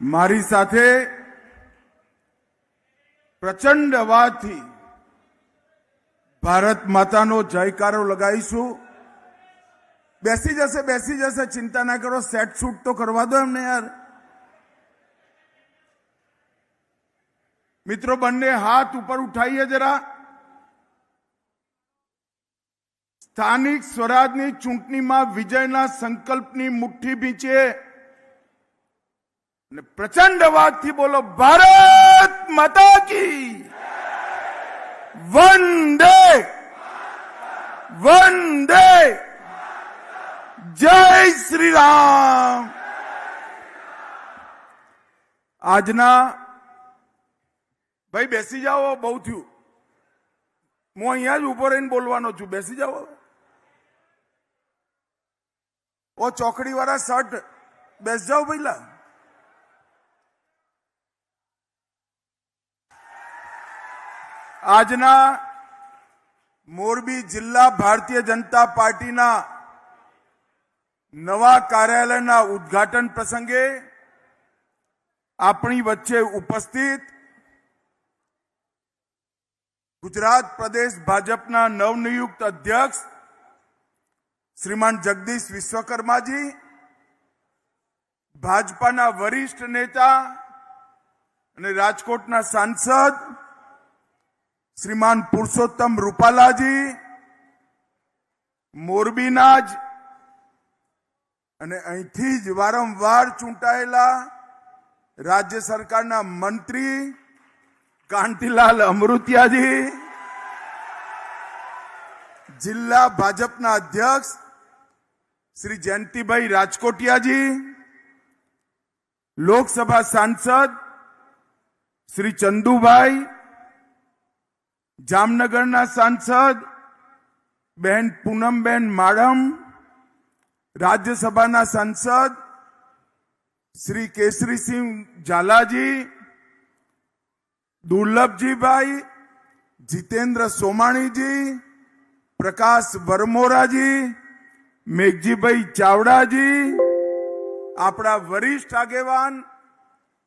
મારી સાથે પ્રચંડ અવાજથી ભારત માતાનો જયકારો લગાવીશું. બેસી જશે, ચિંતા ના કરો. સેટ શૂટ તો કરવા દો એમને યાર. મિત્રો, બંને હાથ ઉપર ઉઠાઈએ જરા. સ્થાનિક સ્વરાજની ચૂંટણીમાં વિજયના સંકલ્પની મુઠ્ઠી ભીંચે અને પ્રચંડ અવાજથી બોલો, ભારત માતા કી વંદે વંદે જય શ્રી રામ. આજના ભાઈ બેસી જાઓ, બહુ થયું. હું અહીંયા જ ઉભો રહીને બોલવાનો છું. બેસી જાઓ. ઓ ચોકડી વાળા શર્ટ બેસ જાઓ પહેલા. આજના મોરબી જિલ્લા ભારતીય જનતા પાર્ટીના નવા કાર્યાલયના ઉદ્ઘાટન પ્રસંગે આપણી વચ્ચે ઉપસ્થિત ગુજરાત પ્રદેશ ભાજપના નવનિયુક્ત અધ્યક્ષ શ્રીમાન જગદીશ વિશ્વકર્માજી, ભાજપાના વરિષ્ઠ નેતા અને રાજકોટના સાંસદ શ્રીમાન પુરુષોત્તમ રૂપાલાજી, મોરબીના જ અને અહીંથી જ વારંવાર ચૂંટાયેલા રાજ્ય સરકારના મંત્રી કાંતિલાલ અમૃતિયાજી, જિલ્લા ભાજપના અધ્યક્ષ શ્રી જયંતિભાઈ રાજકોટિયાજી, લોકસભા સાંસદ શ્રી ચંદુભાઈ, જામનગરના સાંસદ બહેન પૂનમબેન માડમ, રાજ્યસભાના સાંસદ શ્રી કેસરીસિંહ ઝાલાજી, દુર્લભજીભાઈ, જીતેન્દ્ર સોમાણીજી, પ્રકાશ વરમોરાજી, મેઘજીભાઈ ચાવડાજી, આપણા વરિષ્ઠ આગેવાન,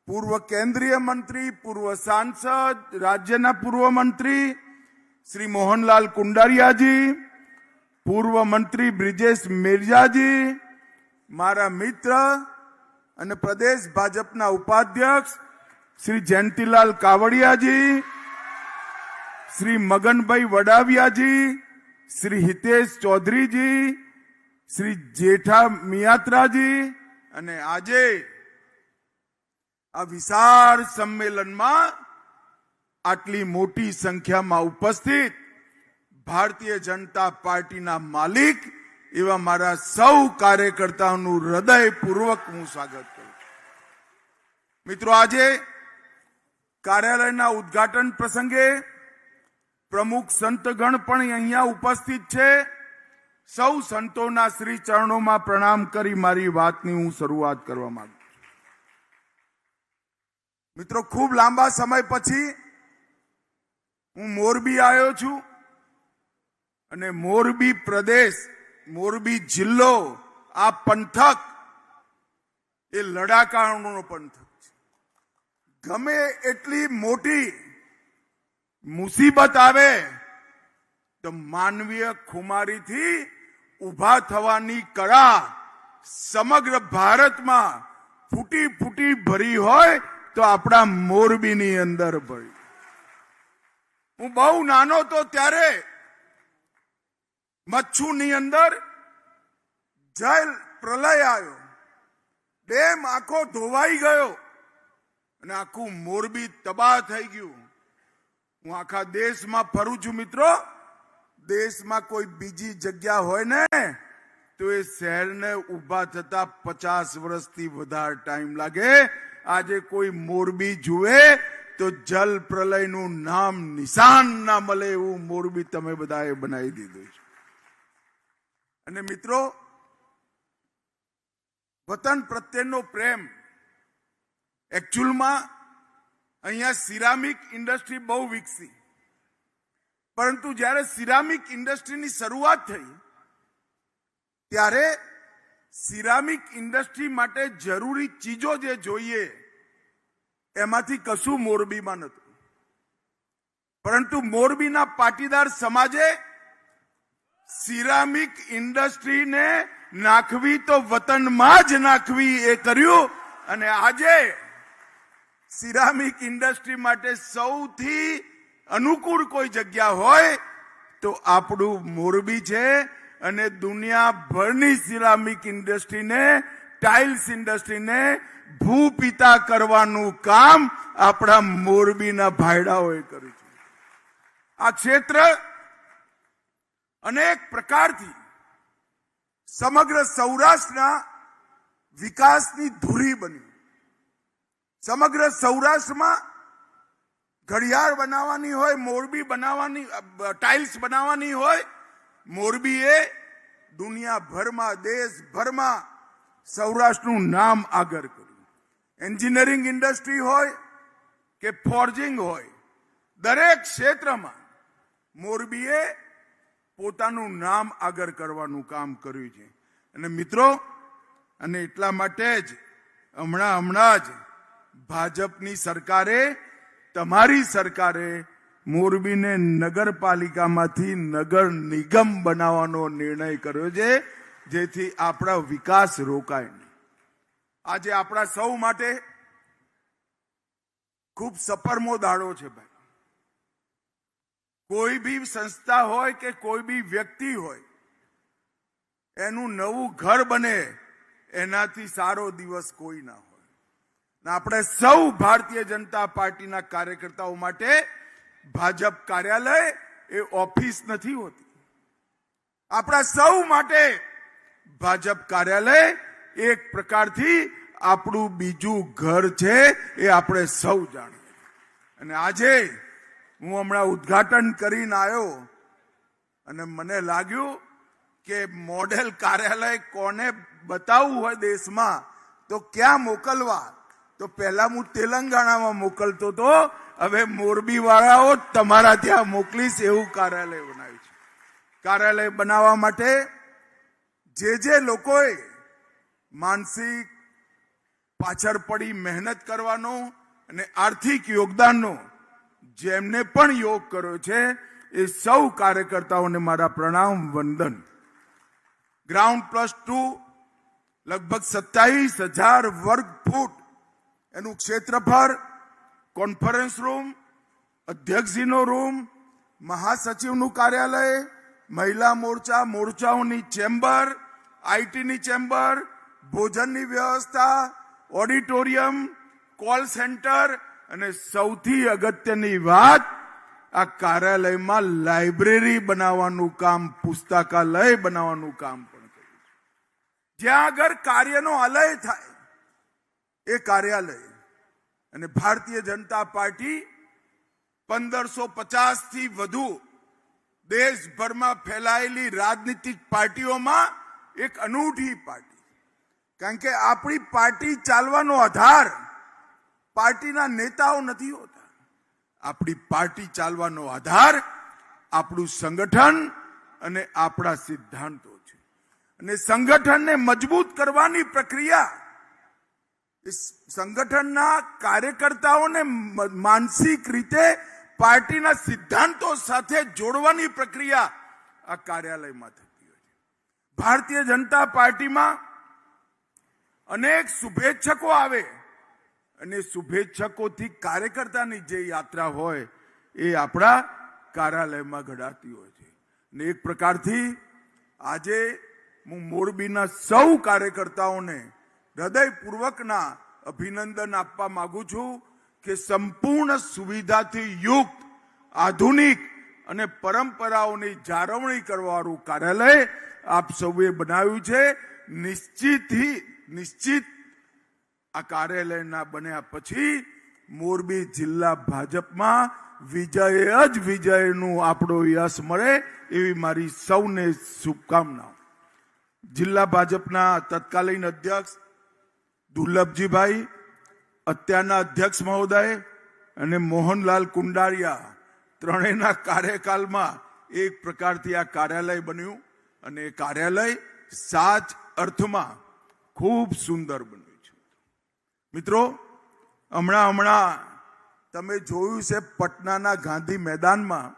પૂર્વ કેન્દ્રીય મંત્રી, પૂર્વ સાંસદ, રાજ્યના પૂર્વ મંત્રી શ્રી મોહનલાલ કુંડારિયાજી, પૂર્વ મંત્રી બ્રિજેશ મિરજાજી, મારા મિત્ર અને પ્રદેશ ભાજપના ઉપાધ્યક્ષ શ્રી જયંતિલાલ કાવડિયાજી, શ્રી મગનભાઈ વડાવિયાજી, શ્રી હિતેશ ચૌધરીજી, શ્રી જેઠા મિયાત્રાજી, અને આજે આ વિશાળ સંમેલનમાં આટલી મોટી સંખ્યામાં ઉપસ્થિત ભારતીય જનતા પાર્ટીના માલિક એવા મારા સૌ કાર્યકર્તાઓનું હૃદયપૂર્વક હું સ્વાગત કરું. મિત્રો, આજે કાર્યાલયના ઉદ્ઘાટન પ્રસંગે પ્રમુખ સંતગણ પણ અહીંયા ઉપસ્થિત છે. સૌ સંતોના શ્રી ચરણોમાં પ્રણામ કરી મારી વાતની હું શરૂઆત કરવા માંગુ છું. મિત્રો, ખૂબ લાંબા સમય પછી હું મોરબી આવ્યો છું અને મોરબી પ્રદેશ, મોરબી જિલ્લો, આ પંથક એ લડાકાનો પંથક છે. ગમે એટલી મોટી મુસીબત આવે તો માનવીય ખુમારીથી ઉભા થવાની કળા સમગ્ર ભારતમાં ફૂટી ફૂટી ભરી હોય તો આપણા મોરબીની અંદર ભરી. હું બહુ નાનો તો ત્યારે મચ્છુની અંદર જલ પ્રલય આવ્યો, ડેમ આખો ધોવાઈ ગયો અને આખું મોરબી તબાહ થઈ ગયું. હું આખા દેશમાં ફરું છું મિત્રો. દેશમાં કોઈ બીજી જગ્યા હોય ને તો એ શહેરને ઉભા થતા 50 વર્ષથી વધારે ટાઈમ લાગે. આજે કોઈ મોરબી જુએ તો જલ પ્રલયનું નામ નિશાન ના મળે એવું મોરબી તમે બધાએ બનાવી દીધું છે. અને મિત્રો, વતન પ્રત્યેનો પ્રેમ, એકચ્યુઅલમાં અહીંયા સિરામિક ઇન્ડસ્ટ્રી બહુ વિકસી, પરંતુ જ્યારે સિરામિક ઇન્ડસ્ટ્રીની શરૂઆત થઈ ત્યારે સિરામિક ઇન્ડસ્ટ્રી માટે જરૂરી ચીજો જે જોઈએ એમાંથી કશું મોરબીમાં નહોતું, પરંતુ મોરબીના પાટીદાર સમાજે સિરામિક ઇન્ડસ્ટ્રીને નાખવી તો વતનમાં જ નાખવી એ કર્યું. અને આજે સિરામિક ઇન્ડસ્ટ્રી માટે સૌથી અનુકૂળ કોઈ જગ્યા હોય તો આપણું મોરબી છે. અને દુનિયાભરની સિરામિક ઇન્ડસ્ટ્રીને, ટાઇલ્સ ઇન્ડસ્ટ્રીને ભૂપિતા કરવાનું કામ આપણા મોરબીના ભાઈડાઓએ કર્યું છે. આ ક્ષેત્ર અનેક પ્રકારથી સમગ્ર સૌરાષ્ટ્રના વિકાસની ધૂરી બન્યું. સમગ્ર સૌરાષ્ટ્રમાં ઘડિયાળ બનાવવાની હોય, મોરબી બનાવવાની, ટાઇલ્સ બનાવવાની હોય, મોરબીએ દુનિયાભરમાં, દેશભરમાં સૌરાષ્ટ્રનું નામ આગળ કર્યું. એન્જિનિયરિંગ ઇન્ડસ્ટ્રી હોય કે ફોર્જિંગ હોય, દરેક ક્ષેત્રમાં મોરબીએ પોતાનું નામ આગળ કરવાનું કામ કર્યું છે. અને મિત્રો, અને એટલા માટે જ હમણાં જ ભાજપની સરકારે, તમારી સરકારે મોરબીને નગરપાલિકામાંથી નગર નિગમ બનાવવાનો નિર્ણય કર્યો છે, જેથી આપણા વિકાસ રોકાય નહીં. આજે આપણા સૌ માટે ખૂબ સપરમો દાડો છે ભાઈ. કોઈ બી સંસ્થા હોય કે કોઈ બી વ્યક્તિ હોય, એનું નવું ઘર બને એનાથી સારો દિવસ કોઈ ના હોય. આપણે સૌ ભારતીય જનતા પાર્ટીના કાર્યકર્તાઓ માટે ભાજપ કાર્યાલય એ ઓફિસ નથી હોતી. આપણા સૌ માટે ભાજપ કાર્યાલય એક પ્રકારથી આપણું બીજું ઘર છે, એ આપણે સૌ જાણીએ. અને આજે હું હમણાં ઉદ્ઘાટન કરીને આવ્યો અને મને લાગ્યું કે મોડેલ કાર્યાલય કોને બતાવવું હોય દેશમાં તો ક્યાં મોકલવા, તો પહેલા હું તેલંગાણામાં મોકલતો હતો, હવે મોરબી વાળાઓ તમારા ત્યાં મોકલીશ એવું કાર્યાલય બનાવ્યું છે. કાર્યાલય બનાવવા માટે જે લોકોએ માનસિક પાછળ પડી મહેનત કરવાનો અને આર્થિક યોગદાનનો જેમને પણ યોગ કર્યો છે, એ સૌ કાર્યકર્તાઓને મારા પ્રણામ, વંદન. ગ્રાઉન્ડ+2 લગભગ 27,000 વર્ગ ફૂટ એનું ક્ષેત્રફળ, કોન્ફરન્સ રૂમ, અધ્યક્ષજીનો રૂમ, મહાસચિવનું કાર્યાલય, મહિલા મોરચાઓની ચેમ્બર, આઈટીની ચેમ્બર, ભોજનની વ્યવસ્થા, ઓડિટોરિયમ, કોલ સેન્ટર અને સૌથી અગત્યની વાત, આ કાર્યાલયમાં લાઇબ્રેરી બનાવવાનું કામ, પુસ્તકાલય બનાવવાનું કામ પણ કર્યું. જ્યાં આગળ કાર્યનો આલય થાય એ કાર્યાલય. અને ભારતીય જનતા પાર્ટી 1550 થી વધુ દેશભરમાં ફેલાયેલી રાજનીતિક પાર્ટીઓમાં એક અનૂઠી પાર્ટી. કારણ કે આપણી પાર્ટી ચાલવાનો આધાર પાર્ટીના નેતાઓ નથી હોતા. આપણી પાર્ટી ચાલવાનો આધાર આપણું સંગઠન અને આપણા સિદ્ધાંતો છે. અને સંગઠનને મજબૂત કરવાની પ્રક્રિયા, સંગઠનના કાર્યકર્તાઓને માનસિક રીતે પાર્ટીના સિદ્ધાંતો સાથે જોડવાની પ્રક્રિયા આ કાર્યાલયમાં થતી હોય છે. ભારતીય જનતા પાર્ટીમાં અનેક શુભેચ્છકો આવે અને શુભેચ્છકોથી કાર્યકર્તાની જે યાત્રા હોય એ આપણા કાર્યાલયમાં ઘડાતી હોય છે. અને એક પ્રકારથી આજે હું મોરબીના સૌ કાર્યકર્તાઓને હૃદયપૂર્વકના અભિનંદન આપવા માંગુ છું કે સંપૂર્ણ સુવિધાથી યુક્ત, આધુનિક અને પરંપરાઓની જાળવણી કરવાવાળું કાર્યાલય આપ સૌએ બનાવ્યું છે. નિશ્ચિત આ કાર્યાલયના બન્યા પછી મોરબી જિલ્લા ભાજપમાં વિજય જ વિજયનું આપણો યશ મળે એવી મારી સૌને શુભકામનાઓ. જિલ્લા ભાજપના તત્કાલીન અધ્યક્ષ દુર્લભજીભાઈ, અત્યારના અધ્યક્ષ મહોદય અને મોહનલાલ કુંડારિયા, ત્રણેયના કાર્યકાલમાં એક પ્રકારથી આ કાર્યાલય બન્યું અને એ કાર્યાલય સાચ અર્થમાં ખૂબ સુંદર બન્યું છે. મિત્રો, હમણાં તમે જોયું છે પટનાના ગાંધી મેદાનમાં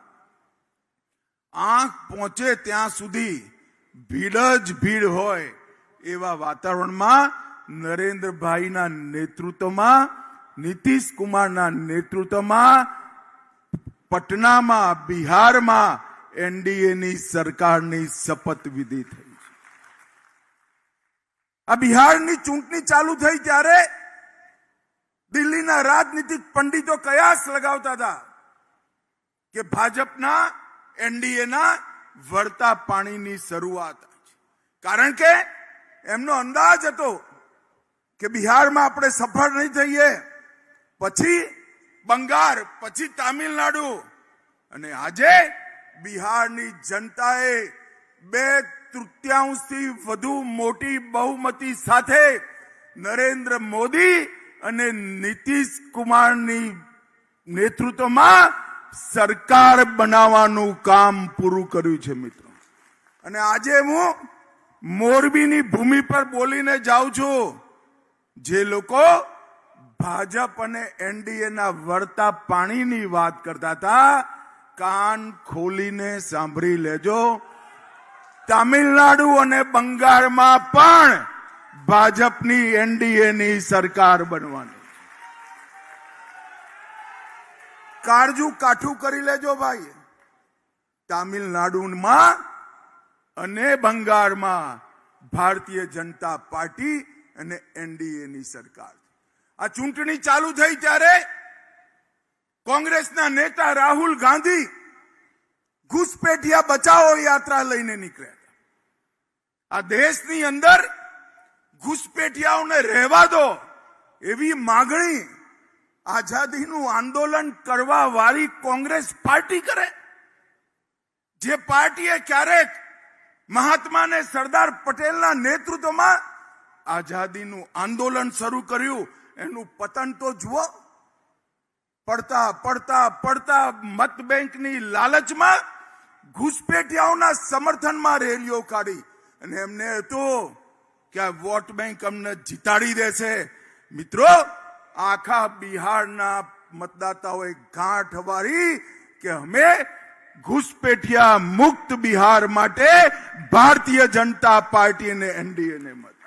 આંખ પહોંચે ત્યાં સુધી ભીડ જ ભીડ હોય એવા વાતાવરણમાં નરેન્દ્રભાઈના નેતૃત્વમાં, નીતિશ કુમારના નેતૃત્વમાં પટનામાં, બિહારમાં એનડીએની સરકારની શપથવિધિ થઈ છે. આ બિહારની ચૂંટણી ચાલુ થઈ ત્યારે દિલ્હીના રાજનીતિક પંડિતો કયાસ લગાવતા હતા કે ભાજપના એનડીએના વળતા પાણીની શરૂઆત છે. કારણ કે એમનો અંદાજ હતો કે બિહારમાં આપણે સફળ નહીં થઈએ, પછી બંગાળ, પછી તામિલનાડુ. અને આજે બિહારની જનતાએ 2/3થી વધુ મોટી બહુમતી સાથે નરેન્દ્ર મોદી અને નીતિશ કુમારની નેતૃત્વમાં સરકાર બનાવવાનું કામ પૂરું કર્યું છે મિત્રો. અને આજે હું મોરબીની ભૂમિ પર બોલીને જાઉં છું. જે લોકો ભાજપ અને એનડીએના વળતા પાણીની વાત કરતા હતા, કાન ખોલીને સાંભળી લેજો. તામિલનાડુ અને બંગાળમાં પણ ભાજપની એનડીએની સરકાર બનવાની. કાળજું કાઠું કરી લેજો ભાઈ. તામિલનાડુમાં અને બંગાળમાં ભારતીય જનતા પાર્ટી અને એનડીએની સરકાર. આ ચૂંટણી ચાલુ થઈ ત્યારે કોંગ્રેસના નેતા રાહુલ ગાંધી ઘુસપેઠિયા બચાવો યાત્રા લઈને નીકળ્યા હતા. આ દેશની અંદર ઘુસપેઠિયાઓને રહેવા દો એવી માગણી આઝાદીનું આંદોલન કરવા વાળી કોંગ્રેસ પાર્ટી કરે. જે પાર્ટીએ ક્યારેક મહાત્માને સરદાર પટેલના નેતૃત્વમાં આઝાદીનું આંદોલન શરૂ કર્યું, એનું પતન તો જુઓ. પડતા પડતા પડતા મત બેંકની લાલચમાં ઘુસપેઠિયાઓના સમર્થનમાં રેલીઓ કાઢી અને એમને હતું કે આ વોટ બેંક અમને જીતાડી દેશે. મિત્રો, આખા બિહારના મતદાતાઓએ ગાંઠ વાળી કે અમે ઘુસપેઠિયા મુક્ત બિહાર માટે ભારતીય જનતા પાર્ટી અને એનડીએને મત.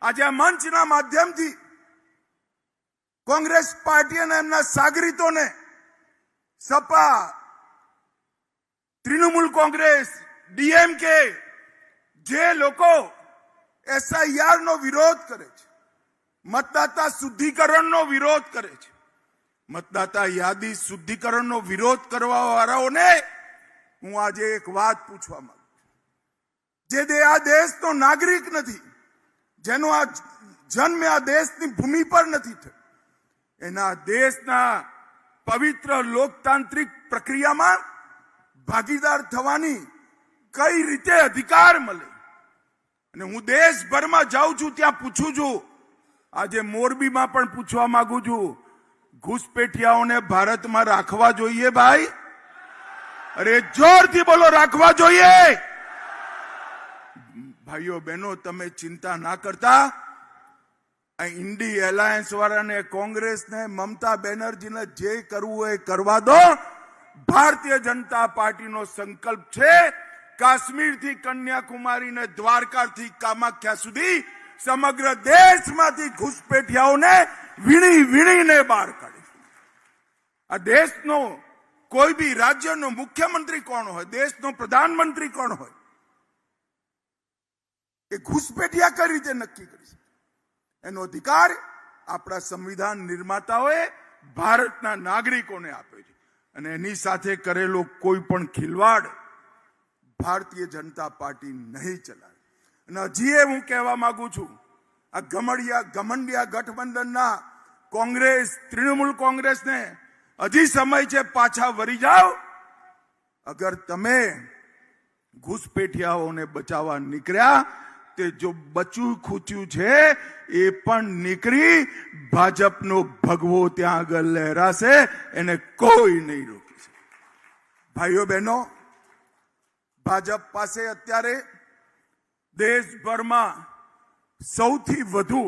આજે આ મંચના માધ્યમથી કોંગ્રેસ પાર્ટી અને એમના સાગરીતોને સપા, તૃણમૂલ કોંગ્રેસ, ડીએમકે જે લોકો એસઆઈઆર નો વિરોધ કરે છે, મતદાતા શુદ્ધિકરણનો વિરોધ કરે છે, મતદાતા યાદી શુદ્ધિકરણનો વિરોધ કરવા વાળાઓને હું આજે એક વાત પૂછવા માંગુ છું. જે આ દેશનો નાગરિક નથી, જેનો આ જન્મ આ દેશની ભૂમિ પર નથી થયો, એના દેશના પવિત્ર લોકતાંત્રિક પ્રક્રિયામાં ભાગીદાર થવાની કઈ રીતે અધિકાર મળે? અને હું દેશભરમાં જાઉં છું, ત્યાં પૂછું છું. આજે મોરબીમાં પણ પૂછવા માંગુ છું, ઘુસપેઠિયાઓને ભારતમાં રાખવા જોઈએ ભાઈ? અરે જોરથી બોલો, રાખવા જોઈએ? ભાઈઓ બહેનો, તમે ચિંતા ના કરતા. આ ઇન્ડી એલાયન્સ વાળાને, કોંગ્રેસને, મમતા બેનર્જીને જે કરવું હોય કરવા દો. ભારતીય જનતા પાર્ટીનો સંકલ્પ છે કાશ્મીરથી કન્યાકુમારી ને દ્વારકાથી કામાખ્યા સુધી સમગ્ર દેશમાંથી ઘુસપેઠિયાઓને વીણી વીણીને બહાર કાઢીશું. આ દેશનો કોઈ બી રાજ્યનો મુખ્યમંત્રી કોણ હોય, દેશનો પ્રધાનમંત્રી કોણ હોય, એ ઘુસપેઠિયા કઈ રીતે નક્કી કરી શકે? એનો અધિકાર આપણા સંવિધાન નિર્માતાઓએ ભારતના નાગરિકોને આપ્યો છે. અને એની સાથે કરેલો કોઈ પણ ખિલવાડ ભારતીય જનતા પાર્ટી નહીં ચલાવે. અને હજી હું કહેવા માંગુ છું, આ ગમંડિયા ગઠબંધનના કોંગ્રેસ, તૃણમૂલ કોંગ્રેસને હજી સમય છે, પાછા વળી જાઓ. અગર તમે ઘુસપેઠિયાઓને બચાવવા નીકળ્યા, તે જો બચ્યું ખૂચ્યું છે એ પણ નીકળી ભાજપનો ભગવો ત્યાં આગળ લહેરાશે, એને કોઈ નહીં રોકી શકે. ભાઈઓ બહેનો, ભાજપ પાસે અત્યારે દેશભરમાં સૌથી વધુ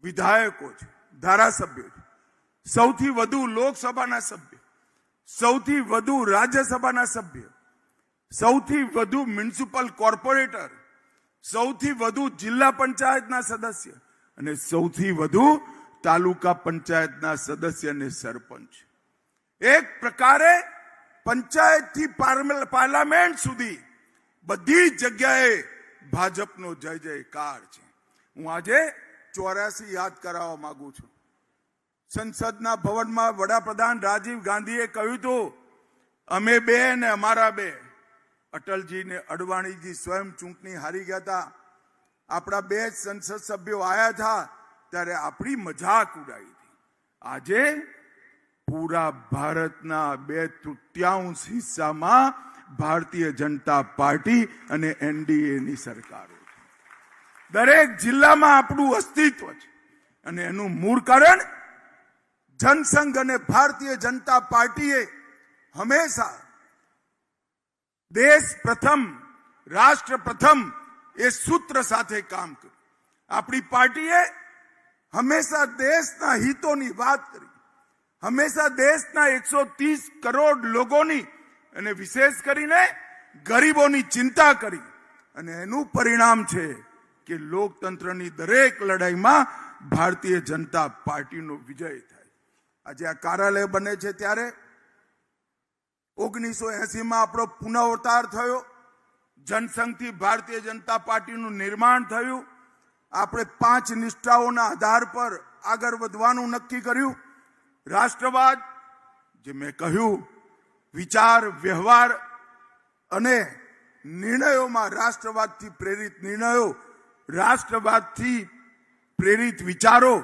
વિધાયકો છે, ધારાસભ્યો છે, સૌથી વધુ લોકસભાના સભ્ય, સૌથી વધુ રાજ્યસભાના સભ્ય, સૌથી વધુ મ્યુનિસિપલ કોર્પોરેટર, સૌથી વધુ જિલ્લા પંચાયતના સદસ્ય અને સૌથી વધુ તાલુકા પંચાયતના સદસ્ય અને સરપંચ. એક પ્રકારે પંચાયતથી પાર્લામેન્ટ સુધી બધી જગ્યાએ ભાજપનો જય જયકાર છે. હું આજે 84 યાદ કરાવવા માંગુ છું. સંસદના ભવનમાં વડાપ્રધાન રાજીવ ગાંધીએ કહ્યું હતું, અમે બે ને અમારા બે. અટલજી ને અડવાણીજી સ્વયં ચૂંટણી હારી ગયા હતા. આપણા બે જ સંસદ સભ્યો આવ્યા હતા ત્યારે આપણી મજાક ઉડાવી હતી. આજે પૂરા ભારતના 2/3 હિસ્સામાં ભારતીય જનતા પાર્ટી અને એનડીએની સરકારો છે. દરેક જિલ્લામાં આપણું અસ્તિત્વ છે અને એનું મૂળ કારણ જનસંઘ અને ભારતીય જનતા પાર્ટીએ હંમેશા દેશ પ્રથમ, રાષ્ટ્ર પ્રથમ એ સૂત્ર સાથે કામ કર્યું. આપણી પાર્ટીએ હંમેશા દેશના હિતોની વાત કરી, હંમેશા દેશના 130 કરોડ લોકોની અને વિશેષ કરીને ગરીબોની ચિંતા કરી અને એનું પરિણામ છે કે લોકતંત્રની દરેક લડાઈમાં ભારતીય જનતા પાર્ટીનો વિજય થાય. આજે આ કાર્યાલય બને છે ત્યારે 1980માં આપણો પુનઃઅવતાર થયો. જનસંઘથી ભારતીય જનતા પાર્ટીનું નિર્માણ થયું. આપણે 5 નિષ્ઠાઓના આધાર પર આગળ વધવાનું નક્કી કર્યું. રાષ્ટ્રવાદ, જે મેં કહ્યું, વિચાર, વ્યવહાર અને નિર્ણયોમાં રાષ્ટ્રવાદથી પ્રેરિત નિર્ણયો, રાષ્ટ્રવાદથી પ્રેરિત વિચારો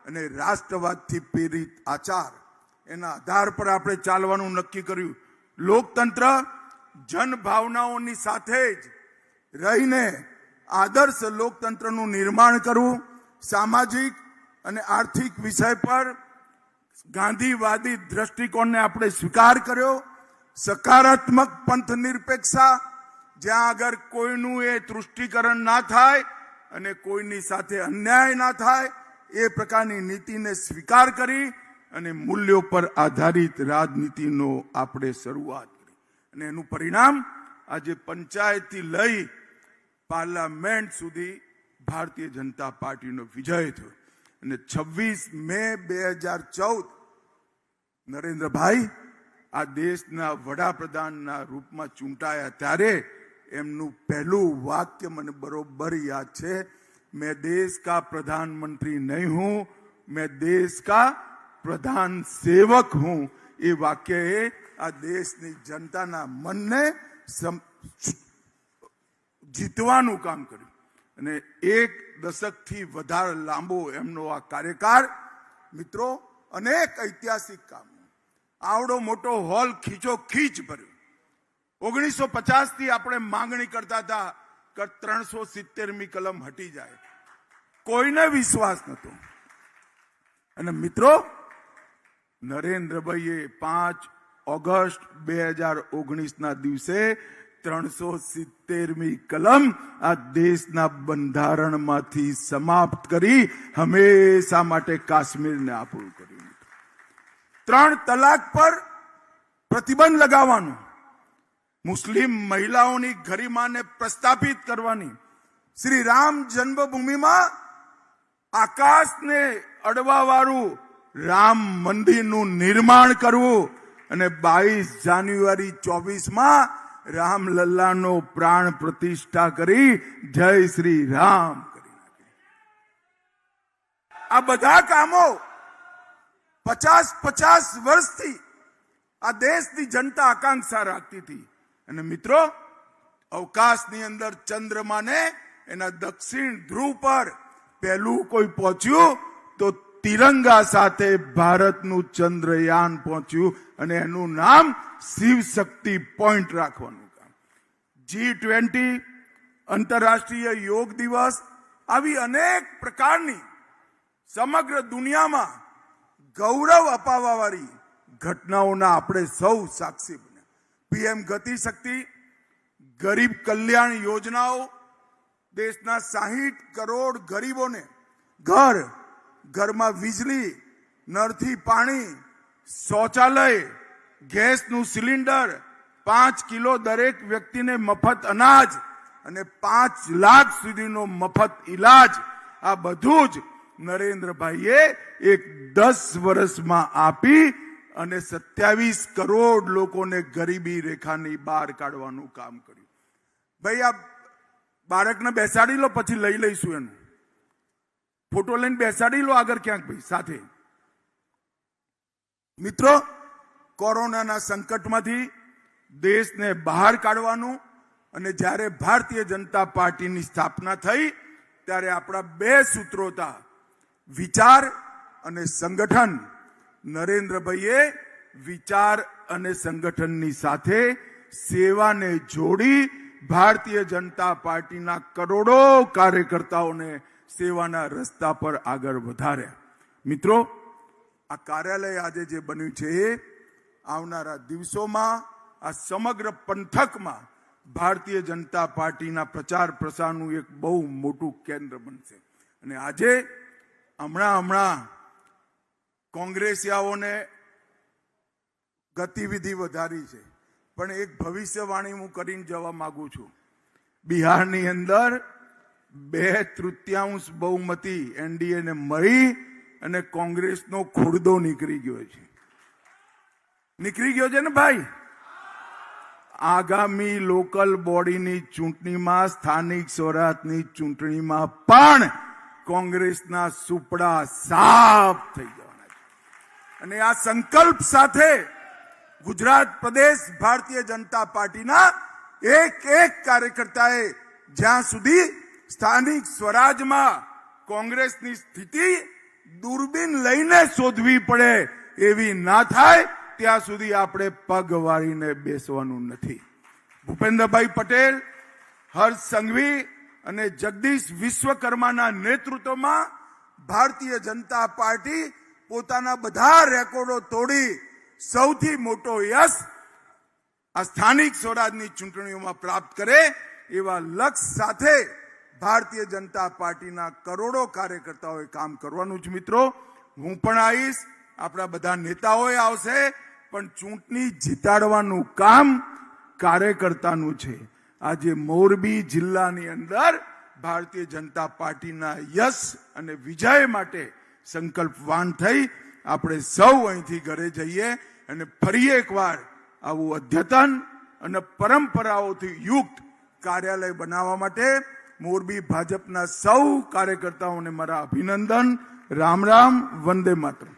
અને રાષ્ટ્રવાદથી પ્રેરિત આચાર, એના આધાર પર આપણે ચાલવાનું નક્કી કર્યું. લોકતંત્ર જનભાવનાઓની સાથે જ રહીને આદર્શ લોકતંત્રનું નિર્માણ કરવું. સામાજિક અને આર્થિક વિષય પર ગાંધીવાદી દ્રષ્ટિકોણને આપણે સ્વીકાર કર્યો. સકારાત્મક પંથ નિરપેક્ષતા, જ્યાં આગળ કોઈનું એ તૃષ્ટિકરણ ના થાય અને કોઈની સાથે અન્યાય ના થાય એ પ્રકારની નીતિને સ્વીકાર કરી અને મૂલ્યો પર આધારિત રાજનીતિનો આપણે શરૂઆત કરી અને એનું પરિણામ આજે પંચાયતથી લઈ પાર્લામેન્ટ સુધી ભારતીય જનતા પાર્ટીનો વિજય થયો. અને 26 મે 2014 નરેન્દ્રભાઈ આ દેશના વડાપ્રધાનના રૂપમાં ચૂંટાયા ત્યારે એમનું પહેલું વાક્ય મને બરોબર યાદ છે, मैं देश का प्रधानमंत्री नहीं हूं, मैं देश का प्रधान सेवक हूं. એ વાક્યએ આ દેશની જનતાના મનને જીતવાનું કામ કર્યું અને 1 દશકથી વધારે લાંબો એમનો આ કાર્યકાળ. મિત્રો, અનેક ઐતિહાસિક કામો, આવડો મોટો હોલ ખીચોખીચ ભર્યો. 1950 થી આપણે માંગણી કરતા હતા કે 370મી કલમ હટી જાય. કોઈને વિશ્વાસ નહોતો અને મિત્રો, નરેન્દ્રભાઈએ 5 ઓગસ્ટ 2019ના દિવસે 370મી કલમ આ દેશના બંધારણમાંથી સમાપ્ત કરી હંમેશા માટે કાશ્મીરને આપણું કર્યું. 3 તલાક પર પ્રતિબંધ લગાવવાનું, મુસ્લિમ મહિલાઓની ગરિમાને પ્રસ્થાપિત કરવાની, શ્રી રામ જન્મભૂમિમાં આકાશને અડવાવાળું રામ મંદિરનું નિર્માણ કરવું અને 22 જાન્યુઆરી 24માં રામલલ્લાનો પ્રાણ પ્રતિષ્ઠા કરી જય શ્રી રામ કરી નાખી. આ બધા કામો 50 વર્ષથી આ દેશની જનતા આકાંક્ષા રાખતી હતી. અને મિત્રો, અવકાશની અંદર ચંદ્રમાને એના દક્ષિણ ધ્રુવ પર પહેલું કોઈ પહોંચ્યું તો તિરંગા સાથે ભારતનું ચંદ્રયાન પહોંચ્યું અને એનું નામ શિવ શક્તિ પોઈન્ટ રાખવાનું કામ. G20, આંતરરાષ્ટ્રીય યોગ દિવસ, આવી અનેક પ્રકારની સમગ્ર દુનિયામાં ગૌરવ અપાવવાવાળી ઘટનાઓના આપણે સૌ સાક્ષી બન્યા. PM ગતિ શક્તિ, ગરીબ કલ્યાણ યોજનાઓ, દેશના 60 કરોડ ગરીબોને ઘર, ઘરમાં વીજળી, નળથી પાણી, શૌચાલય, ગેસનું સિલિન્ડર, 5 કિલો દરેક વ્યક્તિને મફત અનાજ અને 5 લાખ સુધીનો મફત ઈલાજ, આ બધું જ નરેન્દ્રભાઈએ એક 10 વર્ષમાં આપી અને 27 કરોડ લોકોને ગરીબી રેખાની બહાર કાઢવાનું કામ કર્યું. ભાઈ, આ બાળકને બેસાડી લો, પછી લઈ લઈશું એનું ફોટો લઈને બેસાડી લો આગળ ક્યાંક ભાઈ સાથે. મિત્રો, કોરોનાના સંકટમાંથી દેશને બહાર કાઢવાનું અને જ્યારે ભારતીય જનતા પાર્ટીની સ્થાપના થઈ ત્યારે આપણા 2 સૂત્રો હતા, વિચાર અને સંગઠન. નરેન્દ્રભાઈએ વિચાર અને સંગઠનની સાથે સેવાને જોડી ભારતીય જનતા પાર્ટીના કરોડો કાર્યકર્તાઓને સેવાના રસ્તા પર આગળ વધાર્યા. મિત્રો, આ કાર્યાલય આજે જે બન્યું છે એ આવનારા દિવસોમાં આ સમગ્ર પંથકમાં ભારતીય જનતા પાર્ટીના પ્રચાર પ્રસારનું એક બહુ મોટું કેન્દ્ર બનશે. અને આજે હમણાં કોંગ્રેસિયાઓને ગતિવિધિ વધારી છે, પણ એક ભવિષ્યવાણી હું કરીને જવા માંગુ છું. બિહારની અંદર 2/3 બહુમતી એનડીએને મળી અને કોંગ્રેસનો ખુરદો નીકળી ગયો છે ને ભાઈ. આગામી લોકલ બોડીની ચૂંટણીમાં, સ્થાનિક સ્વરાજની ચૂંટણીમાં પણ કોંગ્રેસના સુપડા સાફ થઈ જવાના છે. અને આ સંકલ્પ સાથે ગુજરાત પ્રદેશ ભારતીય જનતા પાર્ટીના એક કાર્યકર્તાએ જ્યાં સુધી સ્થાનિક સ્વરાજમાં કોંગ્રેસની સ્થિતિ દૂરબીન લઈને શોધવી પડે એવી ના થાય ત્યાં સુધી આપણે પગ વાળીને બેસવાનું નથી. ભૂપેન્દ્રભાઈ પટેલ, હર્ષ સંઘવી અને જગદીશ વિશ્વકર્માના નેતૃત્વમાં ભારતીય જનતા પાર્ટી પોતાના બધા રેકોર્ડો તોડી સૌથી મોટો યશ આ સ્થાનિક સ્વરાજની ચૂંટણીઓમાં પ્રાપ્ત કરે એવા લક્ષ્ય સાથે ભારતીય જનતા પાર્ટીના કરોડો કાર્યકર્તાઓએ કામ કરવાનું છે. મિત્રો, હું પણ આવીશ, આપણા બધા નેતાઓએ આવશે, પણ ચૂંટણી જીતાડવાનું કામ કાર્યકર્તાનું છે. આજે મોરબી જિલ્લાની અંદર ભારતીય જનતા પાર્ટીના યશ અને વિજય માટે સંકલ્પવાન થઈ આપણે સૌ અહીંથી ઘરે જઈએ અને ફરી એકવાર આવું અદ્યતન અને પરંપરાઓથી યુક્ત કાર્યાલય બનાવવા માટે મોરબી ભાજપના સૌ કાર્યકર્તાઓને મારા અભિનંદન. રામ રામ, વંદે માતરમ.